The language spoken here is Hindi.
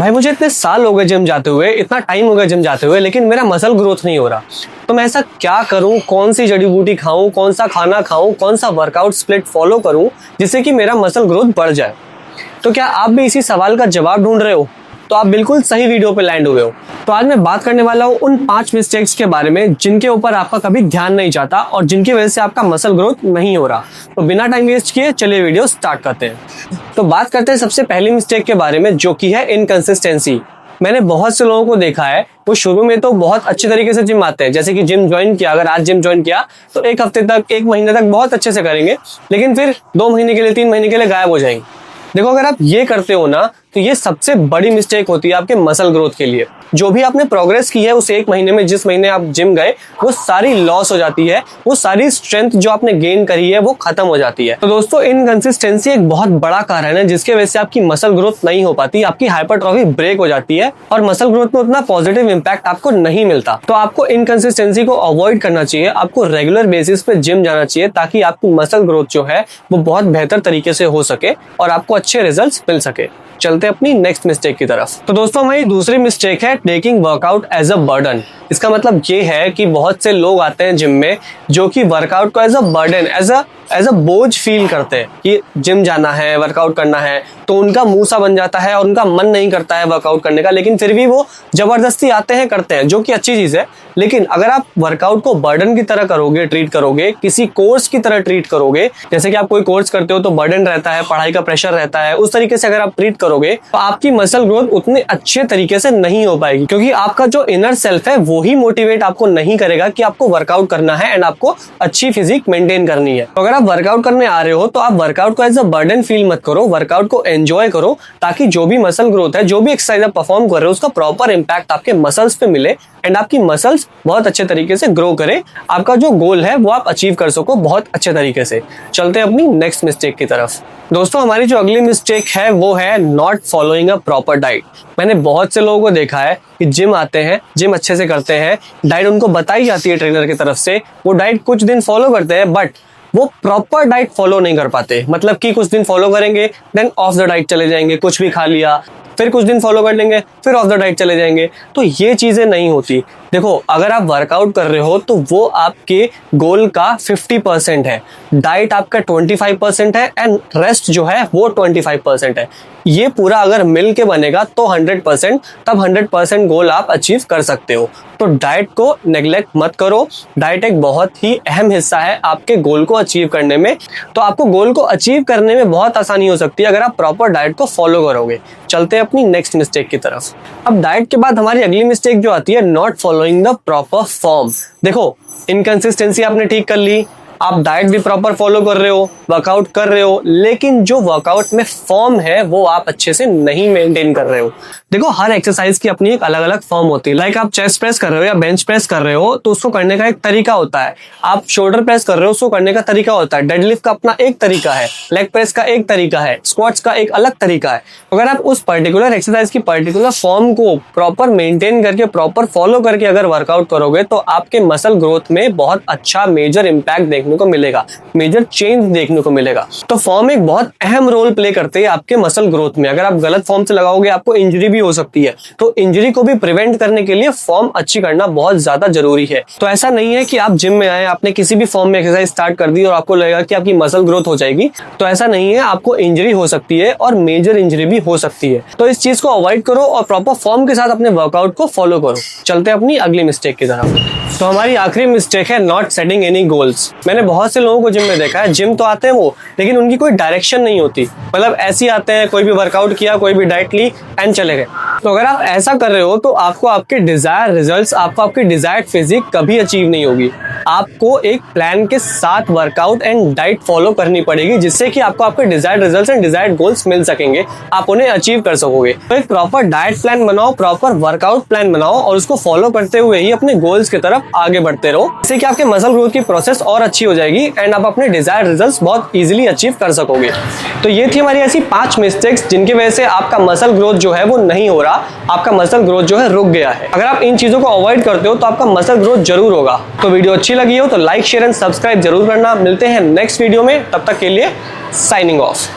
भाई मुझे इतने साल हो गए जिम जाते हुए, इतना टाइम हो गया जिम जाते हुए, लेकिन मेरा मसल ग्रोथ नहीं हो रहा। तो मैं ऐसा क्या करूं, कौन सी जड़ी बूटी खाऊं, कौन सा खाना खाऊं, कौन सा वर्कआउट स्प्लिट फॉलो करूं जिससे कि मेरा मसल ग्रोथ बढ़ जाए। तो क्या आप भी इसी सवाल का जवाब ढूंढ रहे हो? तो आप बिल्कुल सही वीडियो पे लैंड हुए हो। तो आज मैं बात करने वाला हूँ उन 5 मिस्टेक्स के बारे में जिनके ऊपर आपका कभी ध्यान नहीं जाता और जिनकी वजह से आपका मसल ग्रोथ नहीं हो रहा। तो बिना टाइम वेस्ट किए चलिए वीडियो स्टार्ट करते हैं। तो बात करते हैं सबसे पहली मिस्टेक के बारे में, जो कि है इनकंसिस्टेंसी। मैंने बहुत से लोगों को देखा है, वो शुरू में तो बहुत अच्छे तरीके से जिम आते हैं, जैसे कि जिम ज्वाइन किया, अगर आज जिम ज्वाइन किया तो एक हफ्ते तक, एक महीने तक बहुत अच्छे से करेंगे, लेकिन फिर 2 महीने के लिए, 3 महीने के लिए गायब हो जाएंगे। देखो, अगर आप ये करते हो ना, तो ये सबसे बड़ी मिस्टेक होती है आपके मसल ग्रोथ के लिए। जो भी आपने प्रोग्रेस की है उस 1 महीने में, जिस महीने आप जिम गए, वो सारी लॉस हो जाती है, वो सारी स्ट्रेंथ जो आपने गेन करी है वो खत्म हो जाती है। तो दोस्तों, इनकंसिस्टेंसी एक बहुत बड़ा कारण है जिसके वजह से आपकी मसल ग्रोथ नहीं हो पाती, आपकी हाइपरट्रॉफी ब्रेक हो जाती है और मसल ग्रोथ में उतना पॉजिटिव इंपैक्ट आपको नहीं मिलता। तो आपको इनकंसिस्टेंसी को अवॉइड करना चाहिए, आपको रेगुलर बेसिस पे जिम जाना चाहिए ताकि आपकी मसल ग्रोथ जो है वो बहुत बेहतर तरीके से हो सके और आपको अच्छे रिजल्ट्स मिल सके। चलते अपनी नेक्स्ट मिस्टेक की तरफ। तो दोस्तों, हमारी दूसरी मिस्टेक है taking workout as a burden. इसका मतलब ये है कि बहुत से लोग आते हैं जिम में जो कि वर्कआउट को as a burden, as a बोझ फील करते हैं कि जिम जाना है, वर्कआउट करना है, तो उनका मुंह सा बन जाता है और उनका मन नहीं करता है वर्कआउट करने का, लेकिन फिर भी वो जबरदस्ती आते हैं, करते हैं, जो कि अच्छी चीज है। लेकिन अगर आप वर्कआउट को बर्डन की तरह करोगे, ट्रीट करोगे, किसी कोर्स की तरह ट्रीट करोगे, जैसे कि आप कोई कोर्स करते हो तो बर्डन रहता है, पढ़ाई का प्रेशर रहता है, उस तरीके से अगर आप ट्रीट करोगे तो आपकी मसल ग्रोथ उतने अच्छे तरीके से नहीं हो पाएगी, क्योंकि आपका जो इनर सेल्फ है वो ही मोटिवेट आपको नहीं करेगा कि आपको वर्कआउट करना है एंड आपको अच्छी फिजिक मेंटेन करनी है। तो अगर आप वर्कआउट करने आ रहे हो तो आप वर्कआउट को एज अ बर्डन फील मत करो, वर्कआउट को एंजॉय करो, ताकि जो भी मसल ग्रोथ है, जो भी एक्सरसाइज आप परफॉर्म कर रहे हो, उसका प्रॉपर इंपैक्ट आपके मसल्स पे मिले एंड आपकी मसल्स बहुत अच्छे तरीके से ग्रो करे, आपका जो गोल है वो आप अचीव कर सको बहुत अच्छे तरीके से। चलते हैं अपनी नेक्स्ट मिस्टेक की तरफ। दोस्तों, हमारी जो अगली मिस्टेक है वो है not following a proper diet. मैंने बहुत से लोगों को देखा है कि जिम आते हैं, जिम अच्छे से करते हैं, डाइट उनको बताई जाती है ट्रेनर की तरफ से, वो डाइट कुछ दिन फॉलो करते हैं, बट वो प्रॉपर डाइट फॉलो नहीं कर पाते। मतलब कि कुछ दिन फॉलो करेंगे, देन ऑफ द डाइट चले जाएंगे, कुछ भी खा लिया, फिर कुछ दिन फॉलो कर लेंगे, फिर ऑफ द डाइट चले जाएंगे। तो ये चीजें नहीं होती। देखो, अगर आप वर्कआउट कर रहे हो तो वो आपके गोल का 50% है, डाइट आपका 25% है एंड रेस्ट जो है वो 25% है। ये पूरा अगर मिल के बनेगा तो 100%, तब 100% गोल आप अचीव कर सकते हो। तो डाइट को नेग्लेक्ट मत करो, डाइट एक बहुत ही अहम हिस्सा है आपके गोल को अचीव करने में। तो आपको गोल को अचीव करने में बहुत आसानी हो सकती है अगर आप प्रॉपर डाइट को फॉलो करोगे। चलते हैं अपनी नेक्स्ट मिस्टेक की तरफ। अब डाइट के बाद हमारी अगली मिस्टेक जो आती है, not following the proper form. देखो, इनकंसिस्टेंसी आपने ठीक कर ली, आप डाइट भी प्रॉपर फॉलो कर रहे हो, वर्कआउट कर रहे हो, लेकिन जो वर्कआउट में फॉर्म है वो आप अच्छे से नहीं मेंटेन कर रहे हो। देखो, हर एक्सरसाइज की अपनी एक अलग अलग फॉर्म होती है। लाइक आप चेस्ट प्रेस कर रहे हो या बेंच प्रेस कर रहे हो तो उसको करने का एक तरीका होता है, आप शोल्डर प्रेस कर रहे हो उसको करने का तरीका होता है, डेडलिफ्ट का अपना एक तरीका है, लेग प्रेस का एक तरीका है, स्क्वाट्स का एक अलग तरीका है। अगर आप उस पर्टिकुलर एक्सरसाइज की पर्टिकुलर फॉर्म को प्रॉपर मेंटेन करके, प्रॉपर फॉलो करके अगर वर्कआउट करोगे तो आपके मसल ग्रोथ में बहुत अच्छा मेजर इंपैक्ट देखने को मिलेगा, मेजर चेंज देखने को मिलेगा। तो फॉर्म एक बहुत अहम रोल प्ले करते हैं आपके मसल ग्रोथ में। अगर आप गलत फॉर्म से लगाओगे आपको इंजरी भी हो सकती है, तो इंजरी को भी प्रिवेंट करने के लिए फॉर्म अच्छी करना बहुत ज्यादा जरूरी है। तो ऐसा नहीं है कि आप जिम में आए, आपने किसी भी फॉर्म में एक्सरसाइज स्टार्ट कर दी और आपको लगेगा कि आपकी मसल ग्रोथ हो जाएगी, तो ऐसा नहीं है। आपको इंजरी हो सकती है और मेजर इंजरी भी हो सकती है। तो इस चीज को अवॉइड करो और प्रॉपर फॉर्म के साथ अपने वर्कआउट को फॉलो करो। चलते हैं अपनी अगली मिस्टेक की तरफ। तो हमारी आखिरी मिस्टेक है नॉट सेटिंग एनी गोल्स। मैंने बहुत से लोगों को जिम में देखा है, जिम तो आते हैं वो, लेकिन उनकी कोई डायरेक्शन नहीं होती। मतलब ऐसे ही आते हैं, कोई भी वर्कआउट किया, कोई भी डाइट ली एंड चले गए। तो अगर आप ऐसा कर रहे हो तो आपको आपके डिजायर रिजल्ट्स, आपको आपकी डिजायर्ड फिजिक कभी अचीव नहीं होगी। आपको एक प्लान के साथ वर्कआउट एंड डाइट फॉलो करनी पड़ेगी, जिससे कि आपको आपके desired results and desired goals मिल सकेंगे, आप उन्हें अचीव कर सकोगे। तो एक प्रॉपर डाइट प्लान बनाओ, प्रॉपर वर्कआउट प्लान बनाओ और उसको फॉलो करते हुए ही अपने गोल्स की तरफ आगे बढ़ते रहो, जिससे कि आपके मसल ग्रोथ की प्रोसेस और अच्छी हो जाएगी एंड आप अपने डिजायर्ड रिजल्ट्स बहुत इजीली अचीव कर सकोगे। तो ये थी हमारी ऐसी 5 मिस्टेक्स जिनकी वजह से आपका मसल ग्रोथ जो है वो नहीं हो रहा, आपका मसल ग्रोथ जो है रुक गया है। अगर आप इन चीजों को अवॉइड करते हो तो आपका मसल ग्रोथ जरूर होगा। तो वीडियो अच्छी लगी हो तो लाइक, शेयर एंड सब्सक्राइब जरूर करना। मिलते हैं नेक्स्ट वीडियो में, तब तक के लिए साइनिंग ऑफ।